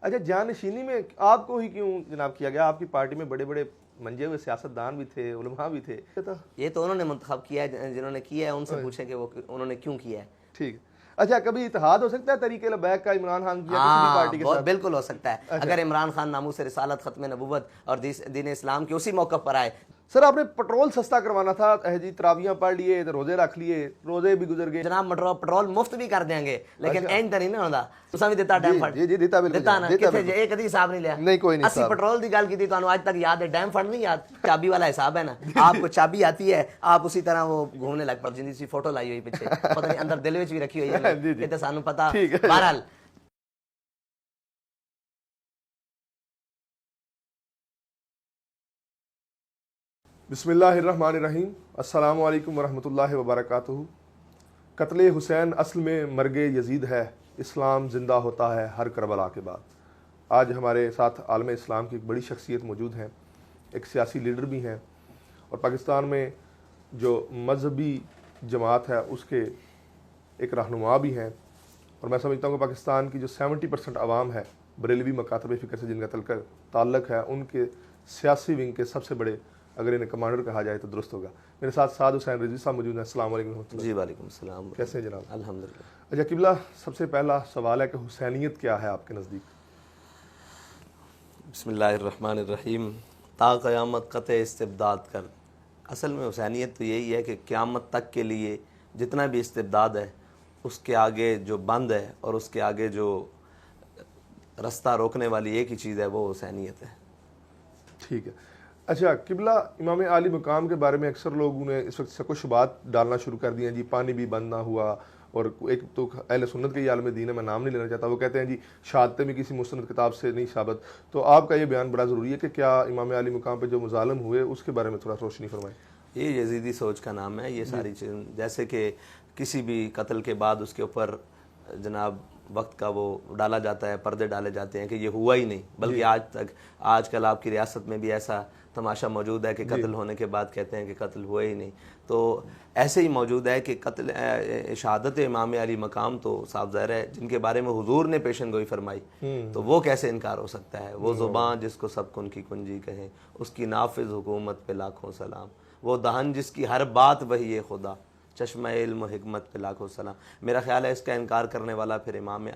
اچھا جانشینی میں آپ کو ہی کیوں جناب کیا گیا؟ آپ کی پارٹی میں بڑے بڑے منجے ہوئے سیاستدان بھی تھے، علماء بھی تھے. یہ تو انہوں نے منتخب کیا ہے، جنہوں نے کیا ہے ان سے پوچھیں کہ وہ انہوں نے کیوں کیا ہے. ٹھیک ہے. اچھا کبھی اتحاد ہو سکتا ہے طریق لبیک کا عمران خان کیا کسی بھی پارٹی کے ساتھ؟ بالکل ہو سکتا ہے. اگر عمران خان ناموس رسالت، ختم نبوت اور دین اسلام کے اسی موقع پر آئے. سر آپ نے پٹرول سستا کروانا تھا جی، تراویاں پڑھ لیے، روزے رکھ لیے، روزے بھی گزر گئے. جناب پٹرول مفت بھی کر دیں گے لیکن اینڈ نہیں نہ ہوتا. تساں بھی دیتا ڈیم فنڈ؟ جی دیتا بالکل نا. کتنے ایک ادھی حساب نہیں لیا؟ نہیں کوئی نہیں. اسی پٹرول دی گل کی تھی تو آج تک یاد ہے. ڈیم فنڈ نہیں یاد، چابی والا حساب ہے نا. آپ کو چابی آتی ہے، آپ اسی طرح وہ گھومنے لگ پڑ. جن سی فوٹو لائی ہوئی پیچھے، پتہ نہیں اندر دل وچ بھی رکھی ہوئی ہے، یہ تے سانوں پتہ. بہرحال بسم اللہ الرحمن الرحیم. السلام علیکم ورحمۃ اللہ وبرکاتہ. قتل حسین اصل میں مرگ یزید ہے، اسلام زندہ ہوتا ہے ہر کربلا کے بعد. آج ہمارے ساتھ عالم اسلام کی ایک بڑی شخصیت موجود ہیں، ایک سیاسی لیڈر بھی ہیں، اور پاکستان میں جو مذہبی جماعت ہے اس کے ایک رہنما بھی ہیں. اور میں سمجھتا ہوں کہ پاکستان کی جو 70% عوام ہے بریلوی مکاتب فکر سے جن کا تعلق ہے، ان کے سیاسی ونگ کے سب سے بڑے اگر انہیں کمانڈر کہا جائے تو درست ہوگا. میرے ساتھ سعد حسین رضوی صاحب موجود ہیں. السلام علیکم ورحمۃ اللہ. جی وعلیکم السلام. کیسے ہیں جناب؟ الحمدللہ. اچھا قبلہ، سب سے پہلا سوال ہے کہ حسینیت کیا ہے آپ کے نزدیک؟ بسم اللہ الرحمن الرحیم. تا قیامت قطع استبداد کر. اصل میں حسینیت تو یہی ہے کہ قیامت تک کے لیے جتنا بھی استبداد ہے اس کے آگے جو بند ہے اور اس کے آگے جو رستہ روکنے والی ایک ہی چیز ہے، وہ حسینیت ہے. ٹھیک ہے. اچھا قبلہ، امام عالی مقام کے بارے میں اکثر لوگوں نے اس وقت شک و شبہات ڈالنا شروع کر دیے ہیں. جی پانی بھی بند نہ ہوا، اور ایک تو اہل سنت کے یہ عالم دین ہے، میں نام نہیں لینا چاہتا، وہ کہتے ہیں جی شہادتیں بھی کسی مستند کتاب سے نہیں ثابت. تو آپ کا یہ بیان بڑا ضروری ہے کہ کیا امام عالی مقام پہ جو مظالم ہوئے اس کے بارے میں تھوڑا روشنی فرمائیں. یہ یزیدی سوچ کا نام ہے. یہ ساری چیز جیسے کہ کسی بھی قتل کے بعد اس کے اوپر جناب وقت کا وہ ڈالا جاتا ہے، پردے ڈالے جاتے ہیں کہ یہ ہوا ہی نہیں، بلکہ آج کل آپ کی ریاست میں بھی ایسا تماشا موجود ہے کہ قتل ہونے کے بعد کہتے ہیں کہ قتل ہوا ہی نہیں. تو ایسے ہی موجود ہے کہ قتل شہادت امام علی مقام تو صاف ظاہر ہے جن کے بارے میں حضور نے پیشن گوئی فرمائی، تو وہ کیسے انکار ہو سکتا ہے؟ وہ زبان جس کو سب کن کی کنجی کہیں، اس کی نافذ حکومت پہ لاکھوں سلام. وہ دہن جس کی ہر بات وہی خدا، چشمہ علم و حکمت پہ لاکھوں سلام. میرا خیال ہے اس کا انکار کرنے والا پھر امام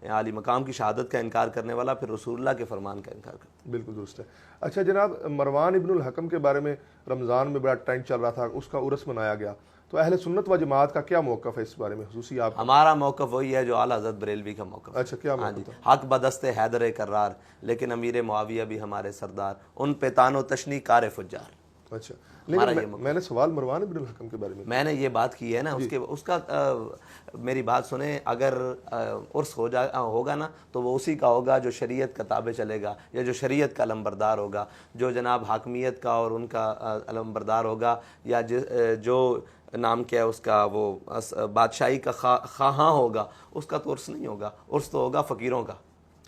علی مقام کی شہادت کا انکار کرنے والا پھر رسول اللہ کے فرمان کا انکار کرتا ہے. بالکل درست ہے. اچھا جناب، مروان ابن الحکم کے بارے میں رمضان میں بڑا ٹرینڈ چل رہا تھا، اس کا عرس منایا گیا، تو اہل سنت و جماعت کا کیا موقف ہے اس بارے میں خصوصی آپ؟ ہمارا موقف وہی ہے جو اعلیٰ حضرت بریلوی کا موقف. اچھا کیا موقف تھا؟ حق بدست حیدر کرار، لیکن امیر معاویہ بھی ہمارے سردار، ان پہ تان و تشنی کار فجار. اچھا نہیں، میں نے سوال مروان ابن الحکم کے بارے میں نے یہ بات کی ہے نا، اس کا میری بات سنیں. اگر عرس ہوگا نا تو وہ اسی کا ہوگا جو شریعت کا تابع چلے گا، یا جو شریعت کا علمبردار ہوگا، جو جناب حاکمیت کا اور ان کا علمبردار ہوگا، یا جو نام کیا ہے اس کا، وہ بادشاہی کا خواہاں ہوگا، اس کا تو عرس نہیں ہوگا. عرس تو ہوگا فقیروں کا.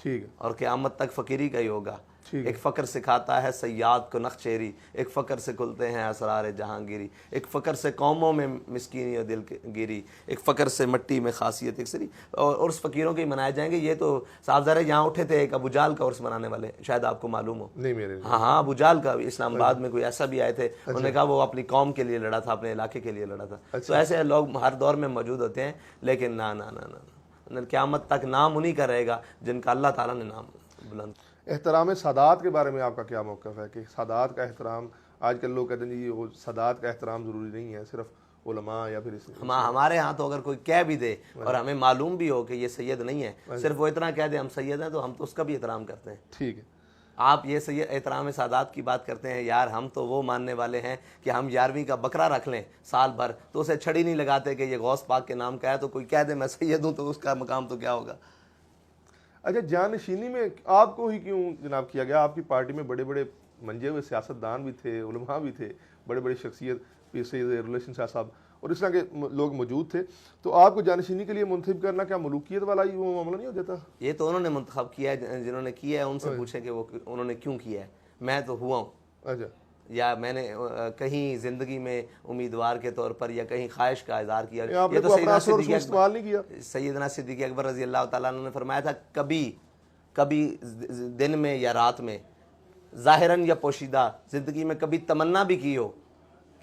ٹھیک ہے. اور قیامت تک فقیری کا ہی ہوگا. ایک فقر سکھاتا ہے سیاد کو نخچیری، ایک فقر سے کھلتے ہیں اسرار جہانگیری، ایک فقر سے قوموں میں مسکینی اور دل گیری، ایک فقر سے مٹی میں خاصیت ایک سری. اور عرس فقیروں کے ہی منائے جائیں گے. یہ تو صاف ظاہر ہے. یہاں اٹھے تھے ایک ابو جال کا عرس منانے والے، شاید آپ کو معلوم ہو. نہیں میرے. ہاں ابو جال کا. اسلام آباد میں کوئی ایسا بھی آئے تھے، انہوں نے کہا وہ اپنی قوم کے لیے لڑا تھا، اپنے علاقے کے لیے لڑا تھا. تو ایسے لوگ ہر دور میں موجود ہوتے ہیں، لیکن نہ قیامت تک نام انہی کا رہے گا جن کا اللہ تعالیٰ نے نام بلند. احترام سادات کے بارے میں آپ کا کیا موقف ہے کہ سادات کا احترام؟ آج کل لوگ کہتے ہیں جی وہ سادات کا احترام ضروری نہیں ہے، صرف علماء یا پھر ہمارے ہاں تو اگر کوئی کہہ بھی دے اور ہمیں معلوم بھی ہو کہ یہ سید نہیں ہے، صرف وہ اتنا کہہ دے ہم سید ہیں، تو ہم تو اس کا بھی احترام کرتے ہیں. ٹھیک ہے. آپ یہ سید احترام سادات کی بات کرتے ہیں. یار ہم تو وہ ماننے والے ہیں کہ ہم 11ویں کا بکرا رکھ لیں سال بھر تو اسے چھڑی نہیں لگاتے کہ یہ غوث پاک کے نام کا ہے، تو کوئی کہہ دے میں سید ہوں تو اس کا مقام تو کیا ہوگا. اچھا جانشینی میں آپ کو ہی کیوں جناب کیا گیا؟ آپ کی پارٹی میں بڑے بڑے منجے ہوئے سیاستدان بھی تھے، علماء بھی تھے، بڑے بڑے شخصیت، پیر سید ریلیشن شاہ صاحب اور اس طرح کے لوگ موجود تھے، تو آپ کو جانشینی کے لیے منتخب کرنا کیا ملوکیت والا ہی وہ معاملہ نہیں ہو جاتا؟ یہ تو انہوں نے منتخب کیا ہے. جنہوں نے کیا ہے ان سے پوچھیں کہ وہ انہوں نے کیوں کیا ہے. میں تو ہوا ہوں. اچھا. یا میں نے کہیں زندگی میں امیدوار کے طور پر یا کہیں خواہش کا اظہار کیا. یہ تو سیدنا صدیق اکبر رضی اللہ تعالیٰ عنہ نے فرمایا تھا، کبھی کبھی دن میں یا رات میں ظاہراً یا پوشیدہ زندگی میں کبھی تمنا بھی کی ہو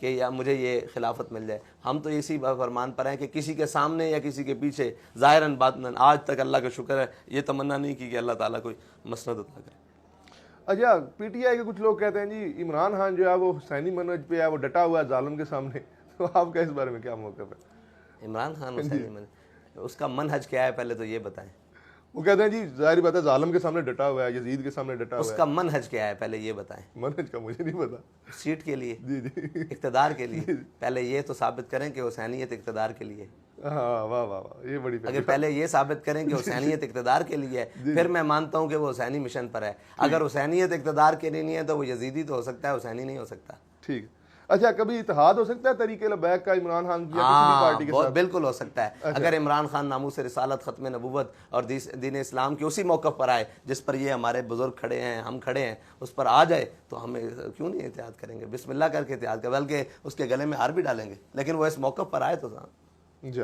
کہ یا مجھے یہ خلافت مل جائے؟ ہم تو اسی فرمان پر ہیں کہ کسی کے سامنے یا کسی کے پیچھے ظاہراً باطناً آج تک اللہ کا شکر ہے یہ تمنا نہیں کی کہ اللہ تعالیٰ کوئی مسند عطا کرے۔ اچھا، پی ٹی آئی کے کچھ لوگ کہتے ہیں جی عمران خان جو ہے وہ حسینی منہج پہ ہے، وہ ڈٹا ہوا ہے ظالم کے سامنے، تو آپ کا اس بارے میں کیا موقف ہے؟ عمران خان حسینی منہج، اس کا منہج کیا ہے پہلے تو یہ بتائیں۔ وہ کہتے ہیں جی ظاہری بات ہے ظالم کے سامنے ڈٹا ہوا ہے، یزید کے سامنے ڈٹا اس ہوا کا منہج کیا ہے پہلے یہ بتائیں۔ ہے۔ منہج کا مجھے نہیں پتا۔ سیٹ کے لیے، جی جی، اقتدار کے لیے، پہلے یہ تو ثابت کریں کہ حسینیت اقتدار کے لیے۔ ہاں، واہ واہ واہ، یہ بڑی اگر پہلے یہ ثابت کریں کہ حسینیت اقتدار کے لیے ہے، پھر میں مانتا ہوں کہ وہ حسینی مشن پر ہے۔ اگر حسینیت اقتدار کے لیے نہیں ہے تو وہ یزیدی تو ہو سکتا ہے، حسینی نہیں ہو سکتا۔ ٹھیک ہے۔ اچھا، کبھی اتحاد ہو سکتا ہے طریق لبیک کا عمران خان کی یا کسی بھی پارٹی کے ساتھ؟ بالکل ہو سکتا ہے۔ اگر عمران خان ناموس رسالت، ختم نبوت اور دین اسلام کے اسی موقف پر آئے جس پر یہ ہمارے بزرگ کھڑے ہیں، ہم کھڑے ہیں، اس پر آ جائے تو ہم کیوں نہیں اتحاد کریں گے؟ بسم اللہ کر کے اتحاد کریں، بلکہ اس کے گلے میں ہار بھی ڈالیں گے، لیکن وہ اس موقف پر آئے تو جی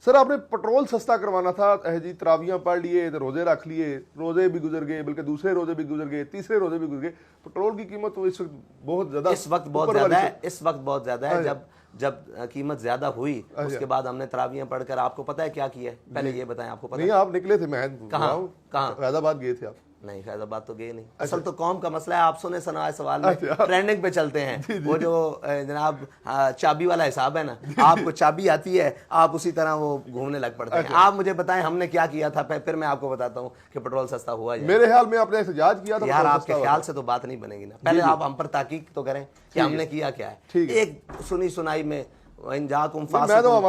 سر، آپ نے پٹرول سستا کروانا تھا جی، تراویاں پڑھ لیے، روزے رکھ لیے، روزے بھی گزر گئے، بلکہ دوسرے روزے بھی گزر گئے، تیسرے روزے بھی گزر گئے، پٹرول کی قیمت تو اس وقت بہت زیادہ، اس وقت بہت زیادہ ہے۔ جب قیمت زیادہ ہوئی اس کے بعد ہم نے تراویاں پڑھ کر، آپ کو پتہ ہے کیا کیا ہے؟ پہلے یہ بتائیں، آپ کو پتہ ہے؟ نہیں، آپ نکلے تھے، میں کہاں؟ فیض آباد گئے تھے آپ؟ نہیں، فیض آباد تو گئے نہیں۔ اصل تو قوم کا مسئلہ ہے، آپ سنے سنائے سوال میں ٹرینڈنگ پہ چلتے ہیں، وہ جو جناب چابی والا حساب ہے نا، آپ کو چابی آتی ہے، آپ اسی طرح وہ گھومنے لگ پڑتے ہیں۔ آپ مجھے بتائیں ہم نے کیا کیا تھا، پھر میں آپ کو بتاتا ہوں کہ پٹرول سستا ہوا ہے۔ میرے خیال میں آپ نے احتجاج کیا تھا۔ یار آپ کے خیال سے تو بات نہیں بنے گی نا، پہلے آپ ہم پر تحقیق تو کریں کہ ہم نے کیا کیا ہے۔ ایک سنی سنائی میں وَإِن جَاءَكُمْ فَاسِقٌ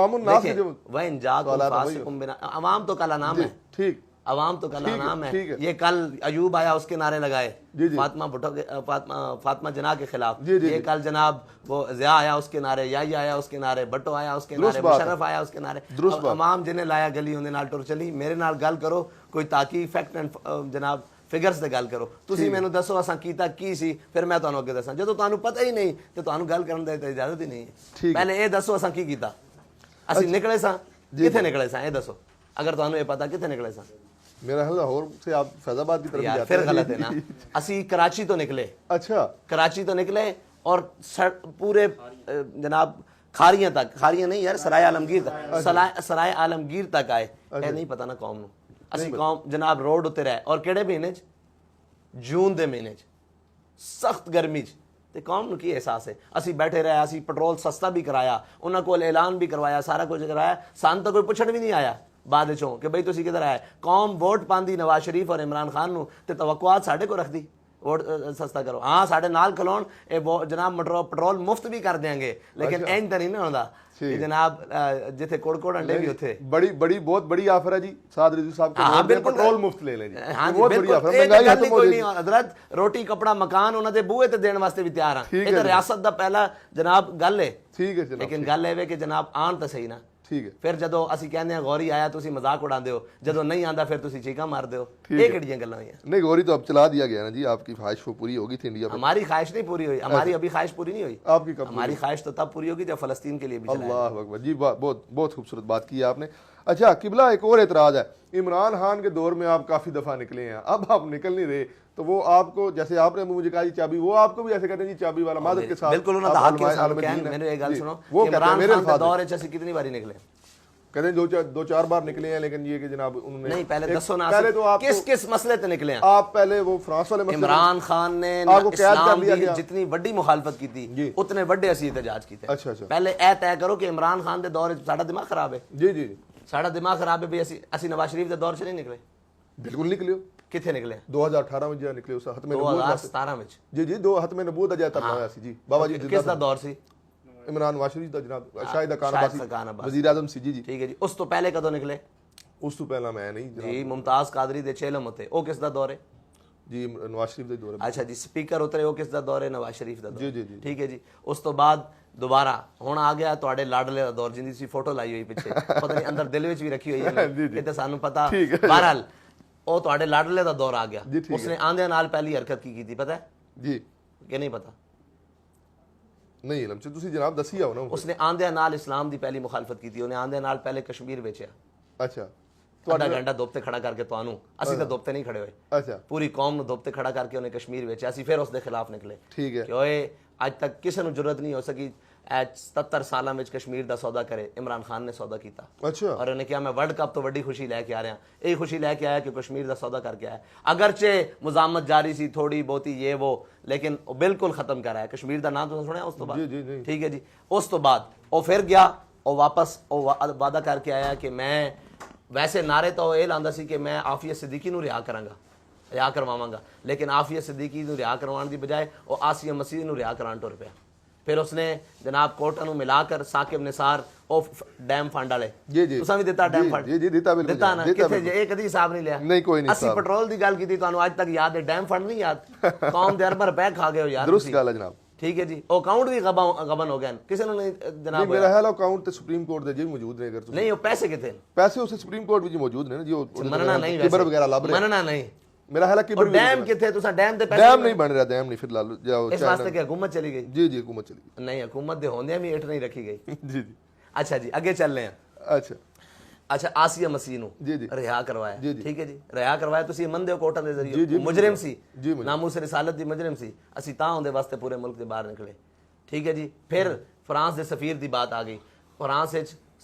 بِنَبَإٍ، عوام تو کل انعام ہے، ٹھیک، عوام تو کل انعام ہے۔ یہ کل ایوب آیا، اس کے نعرے لگائے فاطمہ جناح کے خلاف، یہ کل جناب وہ ضیاء آیا اس کے نعرے، یائی آیا اس کے نعرے، بٹو آیا اس کے نعرے، مشرف آیا اس کے نعرے، عوام جنہیں لایا گلی انہیں نال ٹر چلی۔ میرے نال گل کرو، کوئی تحقیق، فیکٹ اینڈ جناب فگرز تے گل کرو، تسی مینوں دسو اساں کیتا کی سی، پھر میں تانوں اگے دساں۔ جدوں تانوں پتہ ہی نہیں تے تانوں گل کرن دی اجازت ہی نہیں ہے۔ پہلے اے دسو اساں کی کیتا، اسی نکلے ساں کتھے نکلے ساں، اے دسو اگر تانوں اے پتہ کتھے نکلے ساں۔ میرا خیال لاہور سے آپ فیض آباد کی طرف جاتے ہیں، پھر غلط ہے نا۔ اسی کراچی تو نکلے، اچھا کراچی تو نکلے اور پورے جناب کھاریاں تک، کھاریاں نہیں یار، سرائے عالمگیر تک، سرائے عالمگیر تک آئے۔ اے نہیں پتہ نا قوم نو، اسی قوم جناب روڈ اتر ہے، اور کیڑے مہینے چ؟ جون دے مہینے چ، سخت گرمی چ، تے قوم نو کی احساس ہے؟ اسی بیٹھے رہے، اسی پٹرول سستا بھی کرایا، انہاں کو اعلان بھی کروایا، سارا کچھ کرایا، سان تو کوئی پوچھن بھی نہیں آیا بعد چوں کہ بھئی تسی کدھر آئے۔ قوم ووٹ پاندی نواز شریف اور عمران خان نو تے توقعات ساڈے کو رکھ دی، ووٹ سستا کرو۔ ہاں ساڈے نال کھلون، اے جناب پٹرول مفت بھی کر دیں گے، لیکن اینج تے نہیں نہ ہوندا کہ جناب جتھے کوڑ کوڑ انڈے بھی ہوتے۔ بڑی بہت بڑی آفر ہے جی، سعد رضوی صاحب کو پٹرول مفت لے لیں جی، ہاں جی بہت بڑی بالکل، آفر ہے، مہنگائی ختم ہو کوئی نہیں حضرت، روٹی کپڑا مکان انہاں دے بوئے تے دین واسطے بھی تیار ہاں۔ اے تے ریاست دا پہلا جناب گل ہے، ٹھیک ہے جناب، لیکن گل اے کہ جناب آن تے صحیح نا۔ ٹھیک ہے، پھر جدو اسی کہندے ہیں غوری آیا تسی مذاق اڑاندے ہو، جدو نہیں آندا پھر تسی چیکاں ماردے ہو۔ یہ کیڑیاں گلاں ہوئیاں؟ نہیں غوری تو اب چلا دیا گیا نا جی، آپ کی خواہش وہ پوری ہوگی تھی انڈیا میں۔ ہماری خواہش نہیں پوری ہوئی، ہماری ابھی خواہش پوری نہیں ہوئی۔ آپ کی کب؟ ہماری خواہش تو تب پوری ہوگی جب فلسطین کے لیے بھی چلائیں۔ اللہ اکبر جی، بہت خوبصورت بات کی ہے آپ نے۔ اچھا قبلہ، ایک اور اعتراض ہے، عمران خان کے دور میں آپ کافی دفعہ نکلے ہیں، اب آپ نکل نہیں رہے، تو وہ آپ کو جیسے آپ نے مجھے کہا جی چابی، وہ آپ کو بھی ایسے کہتے ہیں جی چابی والا، معذرت کے ساتھ بالکل انہاں دا حق ہے۔ میرے ایک گل سنو، عمران خان کے دور وچ اسی کتنی باری نکلے؟ کہتے ہیں دو چار بار نکلے ہیں، لیکن یہ کہ جناب انہوں نے نہیں، پہلے دسو نا پہلے تو آپ کس مسئلے تے نکلے ہیں آپ؟ پہلے وہ فرانس والے مسئلے، عمران خان نے اسلام کی جتنی بڑی مخالفت کی تھی اتنے بڑے اسی احتجاج کیتے۔ اچھا اچھا، پہلے اے طے کرو کہ عمران خان دے دور وچ ساڈا دماغ خراب ہے۔ جی جی، ساڈا دماغ خراب ہے بھی اسی نواز شریف دے دور سے نہیں نکلے۔ بالکل نکلے ہو، کتنے نکلے؟ 2018 میں جا نکلے، اس ختم نبوت 2017 وچ۔ جی جی، دو ختم نبوت اجا تک ہویا سی جی، بابا جی کس دا دور سی؟ عمران نواز شریف دا جناب، شاہد خان عباسی وزیر اعظم سی۔ جی جی ٹھیک ہے جی، اس تو پہلے کدو نکلے؟ اس تو پہلا میں نہیں جی ممتاز قادری دے چیلم ہوتے، او کس دا دور ہے؟ جی نواز شریف دا دور ہے۔ اچھا جی، سپیکر اترے، او کس دا دور ہے؟ نواز شریف دا دور۔ جی جی جی، ٹھیک ہے جی، اس تو بعد دوبارہ ہن آ گیا تواڈے لاڈلے دا دور، جن دی فوٹو لائی ہوئی پیچھے، پتہ نہیں اندر دل وچ بھی رکھی ہوئی ہے، یہ تے سانوں پتہ۔ بہرحال او تواڈے لاڈلے دا دور آ گیا، اس نے آندے نال پہلی حرکت کی تھی پتہ ہے جی کہ نہیں پتہ؟ نہیں علم سے تسی جناب دسی آؤ نا۔ اس نے آندے نال اسلام دی پہلی مخالفت کی تھی، انہیں آندے نال پہلے کشمیر بیچیا۔ اچھا، ਅੱਧਾ ਘੰਟਾ ਧੁੱਪ ਤੇ ਖੜਾ ਕਰਕੇ ਤੁਹਾਨੂੰ, ਅਸੀਂ ਤਾਂ ਧੁੱਪ ਤੇ ਨਹੀਂ ਖੜੇ ਹੋਏ, ਅੱਛਾ ਪੂਰੀ ਕੌਮ ਨੂੰ ਧੁੱਪ ਤੇ ਖੜਾ ਕਰਕੇ ਉਹਨੇ ਕਸ਼ਮੀਰ ਵੇਚਿਆ, ਅਸੀਂ ਫਿਰ ਉਸ ਦੇ ਖਿਲਾਫ ਨਿਕਲੇ ਠੀਕ ਹੈ ਕਿ ਓਏ ਅੱਜ ਤੱਕ ਕਿਸੇ ਨੂੰ ਜ਼ਰੂਰਤ ਨਹੀਂ ਹੋ ਸਕੀ 77 ਸਾਲਾਂ ਵਿੱਚ ਕਸ਼ਮੀਰ ਦਾ ਸੌਦਾ ਕਰੇ, ਇਮਰਾਨ ਖਾਨ ਨੇ ਸੌਦਾ ਕੀਤਾ ਅੱਛਾ ਔਰ ਉਹਨੇ ਕਿਹਾ ਮੈਂ ਵਰਲਡ ਕੱਪ ਤੋਂ ਵੱਡੀ ਖੁਸ਼ੀ ਲੈ ਕੇ ਆ ਰਿਹਾ, ਇਹ ਖੁਸ਼ੀ ਲੈ ਕੇ ਆਇਆ ਕਿ ਕشمیر ਦਾ ਸੌਦਾ ਕਰਕੇ ਆਇਆ, ਅਗਰਚੇ ਮੁਜ਼ਾਮਤ ਜਾਰੀ ਸੀ ਥੋੜੀ ਬਹੁਤੀ ਇਹ ਉਹ, ਲੇਕਿਨ ਉਹ ਬਿਲਕੁਲ ਖਤਮ ਕਰ ਆਇਆ। ਕشمیر ਦਾ ਨਾਮ ਤੁਸੀਂ ਸੁਣਿਆ ਉਸ ਤੋਂ ਬਾਅਦ? ਜੀ ਜੀ ਜੀ ਠੀਕ ਹੈ ਜੀ। ਉਸ ਤੋਂ ਬਾਅਦ ਉਹ ਫਿਰ ਗਿਆ, ਉਹ ਵਾਪਸ ਉਹ ਵਾਅਦਾ ਕਰਕੇ ਆਇਆ ਕਿ ਮੈਂ ਵੈਸੇ ਨਾਰੇ ਤਾਂ ਇਹ ਲਾਉਂਦਾ ਸੀ ਕਿ ਮੈਂ ਆਫੀਆ ਸਿੱਦੀਕੀ ਨੂੰ ਰਿਹਾ ਕਰਾਂਗਾ, ਰਿਹਾ ਕਰਵਾਵਾਂਗਾ, ਲੇਕਿਨ ਆਫੀਆ ਸਿੱਦੀਕੀ ਨੂੰ ਰਿਹਾ ਕਰਵਾਉਣ ਦੀ ਬਜਾਏ ਉਹ ਆਸੀਆ ਮਸੀਹ ਨੂੰ ਰਿਹਾ ਕਰਾਉਣ ਟੁਰ ਪਿਆ। ਫਿਰ ਉਸਨੇ ਜਨਾਬ ਕੋਟਾ ਨੂੰ ਮਿਲਾ ਕਰ ਸਾਕਿਬ ਨਿਸਾਰ ਉਹ ਡੈਮ ਫੰਡ ਵਾਲੇ ਜੀ ਜੀ ਤੁਸੀਂ ਵੀ ਦਿੱਤਾ ਡੈਮ ਫੰਡ? ਜੀ ਜੀ ਦਿੱਤਾ ਬਿਲਕੁਲ ਦਿੱਤਾ ਨਾ, ਕਿੱਥੇ ਜੇ ਇਹ ਕਦੀ ਹਿਸਾਬ ਨਹੀਂ ਲਿਆ? ਨਹੀਂ ਕੋਈ ਨਹੀਂ ਅਸੀਂ ਪੈਟਰੋਲ ਦੀ ਗੱਲ ਕੀਤੀ, ਤੁਹਾਨੂੰ ਅੱਜ ਤੱਕ ਯਾਦ ਹੈ ਡੈਮ ਫੰਡ ਨਹੀਂ ਯਾਦ? ਕੌਮ ਦੇ ਅਰਬ ਰੁਪਏ ਖਾ ਗਏ ਹੋ ਯਾਰ ਦਰੁਸਤ ਗੱਲ ਹੈ ਜਨਾਬ। ਠੀਕ ਹੈ ਜੀ। ਉਹ ਅਕਾਊਂਟ ਵੀ ਗਬਨ ਹੋ ਗਏ ਕਿਸੇ ਨੂੰ ਨਹੀਂ ਜਨਾਬ? ਮੇਰਾ ਖਿਆਲ ਅਕਾਊਂਟ ਤੇ ਸੁਪਰੀਮ ਕੋਰਟ ਦੇ ਜੀ ਮੌਜੂਦ ਨੇ, ਅਗਰ ਤੁਸੀਂ ਨਹੀਂ ਉਹ ਪੈਸੇ ਕਿੱਥੇ ਨੇ? ਪੈਸੇ ਉਸੇ ਸੁਪਰੀਮ ਕੋਰਟ ਵਿੱਚ ਮੌਜੂਦ ਨੇ ਜੀ, ਉਹ ਮੰਨਣਾ ਨਹੀਂ, ਕਿਬਰ ਵਗੈਰਾ ਲੱਭ ਰਹੇ, ਮੰਨਣਾ ਨਹੀਂ। ਮੇਰਾ ਖਿਆਲ ਹੈ ਕਿਬਰ ਡੈਮ ਕਿੱਥੇ? ਤੁਸੀਂ ਡੈਮ ਤੇ ਪੈਸੇ ਡੈਮ ਨਹੀਂ ਬਣ ਰਿਹਾ, ਡੈਮ ਨਹੀਂ, ਫਿਰ ਲਾ ਲਓ ਜਾਓ ਇਸ ਵਾਸਤੇ ਕਿ ਹੁਕੂਮਤ ਚਲੀ ਗਈ? ਜੀ ਜੀ ਹੁਕੂਮਤ ਚਲੀ ਗਈ। ਨਹੀਂ, ਹੁਕੂਮਤ ਦੇ ਹੁੰਦਿਆਂ ਵੀ ਇੱਟ ਨਹੀਂ ਰੱਖੀ ਗਈ। ਜੀ ਜੀ ਅੱਛਾ ਜੀ, ਅੱਗੇ ਚੱਲ ਰਹੇ ਹਾਂ। ਅੱਛਾ ਆਸੀਆ ਮਸੀਹ ਨੂੰ ਰਿਹਾ ਕਰਵਾਇਆ, ਠੀਕ ਹੈ ਜੀ, ਰਿਹਾ ਕਰਵਾਇਆ। ਤੁਸੀਂ ਮੰਨਦੇ ਹੋ ਕੋਟਾ ਦੇ ਜ਼ਰੀਏ ਮੁਜਰਮ ਸੀ, ਨਾਮੂਸ ਰਿਸਾਲਤ ਦੀ ਮੁਜਰਮ ਸੀ, ਅਸੀਂ ਤਾਂ ਉਹਦੇ ਵਾਸਤੇ ਪੂਰੇ ਮੁਲਕ ਦੇ ਬਾਹਰ ਨਿਕਲੇ। ਠੀਕ ਹੈ ਜੀ। ਫਿਰ ਫਰਾਂਸ ਦੇ ਸਫੀਰ ਦੀ ਬਾਤ ਆ ਗਈ, ਫਰਾਂਸ ਵਿੱਚ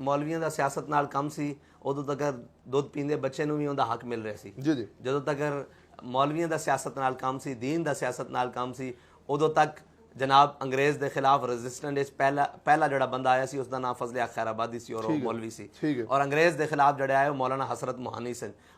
ਮੌਲਵੀਆਂ ਦਾ ਸਿਆਸਤ ਨਾਲ ਕੰਮ ਸੀ ਉਦੋਂ ਤੱਕ ਦੁੱਧ ਪੀਂਦੇ ਬੱਚੇ ਨੂੰ ਵੀ ਉਹਦਾ ਹੱਕ ਮਿਲ ਰਿਹਾ ਸੀ। ਜੀ ਜੀ ਜਦੋਂ ਤੱਕ ਮੌਲਵੀਆਂ ਦਾ ਸਿਆਸਤ ਨਾਲ ਕੰਮ ਸੀ, ਦੀਨ ਦਾ ਸਿਆਸਤ ਨਾਲ ਕੰਮ ਸੀ, ਉਦੋਂ ਤੱਕ ਜਨਾਬ ਅੰਗਰੇਜ਼ ਦੇ ਖਿਲਾਫ ਰੈਜ਼ਿਸਟੈਂਟ ਵਿੱਚ ਪਹਿਲਾ ਜਿਹੜਾ ਬੰਦਾ ਆਇਆ ਸੀ ਉਸਦਾ ਨਾਮ ਫਜ਼ਲ ਖੈਰਾਬਾਦੀ ਸੀ ਔਰ ਉਹ ਮੌਲਵੀ ਸੀ। ਔਰ ਅੰਗਰੇਜ਼ ਦੇ ਖਿਲਾਫ ਜਿਹੜੇ ਆਏ ਉਹ ਮੌਲਾਨਾ ਹਸਰਤ ਮੁਹਾਨੀ ਸਨ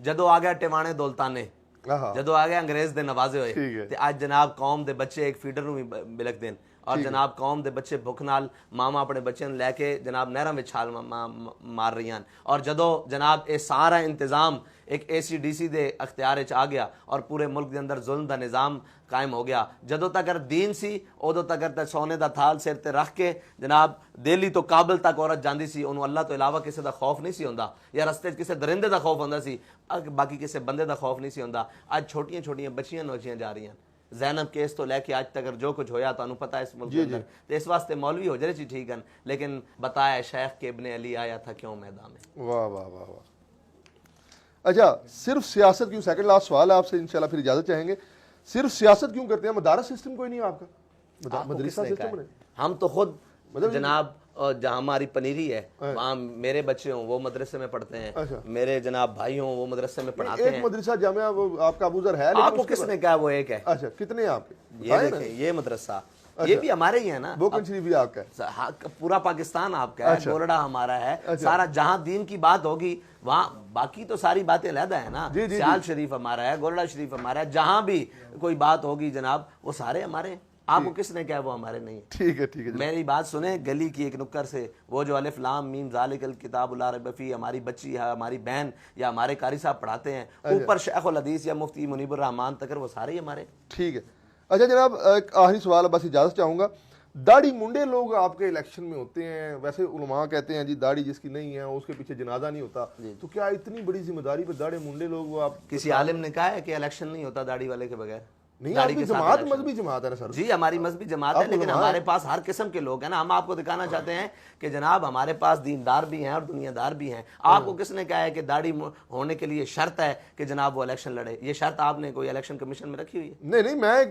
ਜਦੋਂ ਆ ਗਿਆ ਟਿਵਾਣੇ ਦੁਲਤਾਨੇ, ਜਦੋਂ ਆ ਗਏ ਅੰਗਰੇਜ਼ ਦੇ ਨਵਾਜ਼ੇ ਹੋਏ, ਤੇ ਅੱਜ ਜਨਾਬ ਕੌਮ ਦੇ ਬੱਚੇ ਇੱਕ ਫੀਡਰ ਨੂੰ ਵੀ ਬਿਲਕ ਦੇਣ ਔਰ ਜਨਾਬ ਕੌਮ ਦੇ ਬੱਚੇ ਭੁੱਖ ਨਾਲ ਮਾਵਾਂ ਆਪਣੇ ਬੱਚਿਆਂ ਨੂੰ ਲੈ ਕੇ ਜਨਾਬ ਨਹਿਰਾਂ ਵਿੱਚ ਛਾਲ ਮਾਰ ਰਹੀਆਂ ਹਨ। ਔਰ ਜਦੋਂ ਜਨਾਬ ਇਹ ਸਾਰਾ ਇੰਤਜ਼ਾਮ ایک ACDC دے اختیار چ آ گیا اور پورے ملک دے اندر ظلم دا نظام قائم ہو گیا، جدوں تک دین سی ادوں تک سونے دا تھال سر تے رکھ کے جناب دہلی تو کابل تک عورت جاندی سی، انہوں اللہ تو علاوہ کسی دا خوف نہیں سی ہوندا، یا رستے کسی درندے دا خوف ہوندا سی، باقی کسی بندے دا خوف نہیں سی ہوندا۔ اج چھوٹیاں چھوٹیاں بچیاں نوچیاں جا رہی ہیں، زینب کیس تو لے کے آج تک جو کچھ ہویا تو انہوں پتہ ہے اس ملک کے اندر، تو اس واسطے مولوی ہو جائے چی ٹھیک ہے، لیکن بتایا شیخ کہ ابن علی آیا تھا کیوں میدان میں۔ واہ واہ واہ واہ۔ اچھا، صرف سیاست کیوں، سیکنڈ لاسٹ سوال ہے آپ سے انشاءاللہ پھر اجازت چاہیں گے، صرف سیاست کیوں کرتے ہیں؟ مدارس سسٹم کوئی نہیں آپ کا؟ مدرسہ سسٹم؟ ہم تو خود جناب جہاں ہماری پنیری ہے وہاں میرے بچے ہوں وہ مدرسے میں پڑھتے ہیں، میرے جناب بھائی ہوں وہ مدرسے میں پڑھاتے ہیں۔ ایک مدرسہ جامعہ وہ آپ کا ابوذر ہے، آپ کو کس نے کہا وہ ایک ہے؟ اچھا، کتنے ہیں آپ کے؟ یہ دیکھیں یہ مدرسہ یہ بھی ہمارے ہی ہے نا، بوکن شریف بھی آپ کا ہے، پورا پاکستان آپ کا ہے، گولڑا ہمارا ہے، سارا جہاں دین کی بات ہوگی وہاں، باقی تو ساری باتیں علیحدہ ہیں نا، سیال شریف ہمارا ہے، گولڑا شریف ہمارا ہے، جہاں بھی کوئی بات ہوگی جناب وہ سارے ہمارے ہیں۔ آپ کو کس نے کہا وہ ہمارے نہیں ہیں؟ ٹھیک ہے ٹھیک ہے، میری بات سنیں گلی کی ایک نکر سے، وہ جو الف لام میم ذالک الکتاب لا ریب فیہ ہماری بچی ہے، ہماری بہن یا ہمارے قاری صاحب پڑھاتے ہیں، اوپر شیخ الحدیث یا مفتی منیب الرحمان تک وہ سارے ہی ہمارے۔ ٹھیک ہے۔ اچھا جناب ایک آخری سوال بس اجازت چاہوں گا، داڑھی منڈے لوگ آپ کے الیکشن میں ہوتے ہیں، ویسے علماء کہتے ہیں جی داڑھی جس کی نہیں ہے اس کے پیچھے جنازہ نہیں ہوتا، تو کیا اتنی بڑی ذمہ داری پہ داڑھی منڈے لوگ وہ آپ کسی عالم نے کہا ہے کہ الیکشن نہیں ہوتا داڑھی والے کے بغیر؟ نہیں، آپ کی جماعت مذہبی جماعت ہے نا سر؟ جی ہماری مذہبی جماعت ہے، لیکن ہمارے پاس ہر قسم کے لوگ ہیں نا، ہم آپ کو دکھانا چاہتے ہیں کہ جناب ہمارے پاس دیندار بھی ہیں اور دنیا دار بھی ہیں۔ آپ کو کس نے کہا ہے کہ داڑھی ہونے کے لیے شرط ہے کہ جناب وہ الیکشن لڑے؟ یہ شرط آپ نے کوئی الیکشن کمیشن میں رکھی ہوئی ہے؟ نہیں، میں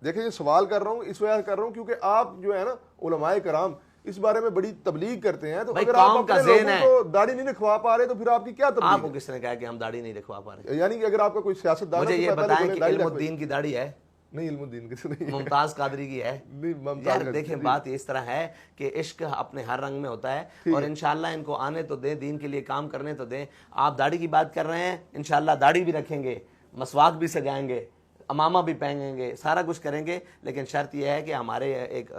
دیکھیں یہ سوال کر رہا ہوں اس وجہ کر رہا ہوں کیونکہ آپ جو ہے نا علماء کرام اس بارے میں بڑی تبلیغ کرتے ہیں، تو اگر آپ اپنے لوگوں کو داڑھی نہیں رکھوا پا رہے تو پھر آپ کی کیا تبلیغ؟ آپ کو کس نے کہا کہ ہم داڑھی نہیں رکھوا پا رہے؟ یعنی کہ اگر آپ کا کوئی سیاست دان، مجھے یہ بتائیں کہ علم الدین کی داڑھی ہے؟ نہیں، علم الدین کی نہیں، ممتاز قادری کی ہے؟ یار دیکھیں بات اس طرح ہے کہ عشق اپنے ہر رنگ میں ہوتا ہے، اور انشاءاللہ ان کو آنے تو دیں، دین کے لیے کام کرنے تو دیں۔ آپ داڑھی کی بات کر رہے ہیں، انشاءاللہ داڑھی بھی رکھیں گے، مسواک بھی سجائیں گے، امامہ بھی پہنیں گے، سارا کچھ کریں گے، لیکن شرط یہ ہے کہ ہمارے ایک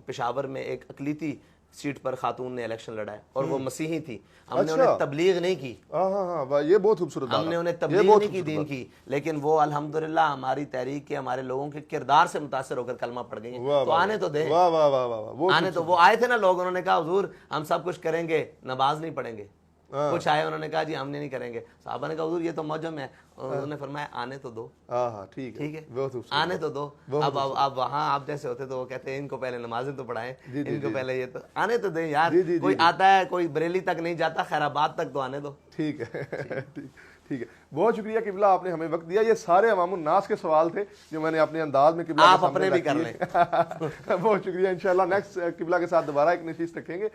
پشاور میں ایک اقلیتی سیٹ پر خاتون نے الیکشن لڑا ہے اور وہ مسیحی تھی، ہم نے انہیں تبلیغ نہیں کی، ہاں یہ بہت خوبصورت، ہم نے انہیں تبلیغ نہیں کی دین کی، لیکن وہ الحمدللہ ہماری تحریک کے ہمارے لوگوں کے کردار سے متاثر ہو کر کلمہ پڑھ گئی ہیں، تو آنے تو دیں، آنے تو وہ آئے تھے نا لوگ، انہوں نے کہا حضور ہم سب کچھ کریں گے نماز نہیں پڑھیں گے، کچھ آئے انہوں نے کہا جی ہم نہیں کریں گے، صحابہ نے کہا حضور یہ تو موجم ہے، انہوں نے فرمایا آنے تو دو، ٹھیک ہے آنے تو دو۔ اب وہاں آپ جیسے ہوتے تو وہ کہتے ہیں ان کو پہلے نمازیں تو پڑھائیں، ان کو پہلے یہ تو آنے تو دیں یار، کوئی آتا ہے کوئی بریلی تک نہیں جاتا، خیر آباد تک تو آنے دو۔ ٹھیک ہے ٹھیک ہے، بہت شکریہ قبلہ، آپ نے ہمیں وقت دیا۔ یہ سارے عوام الناس کے سوال تھے جو میں نے اپنے انداز میں قبلہ آپ اپنے بھی کر لیں۔ بہت شکریہ، انشاءاللہ نیکسٹ قبلہ کے ساتھ دوبارہ ایک نشست رکھیں گے۔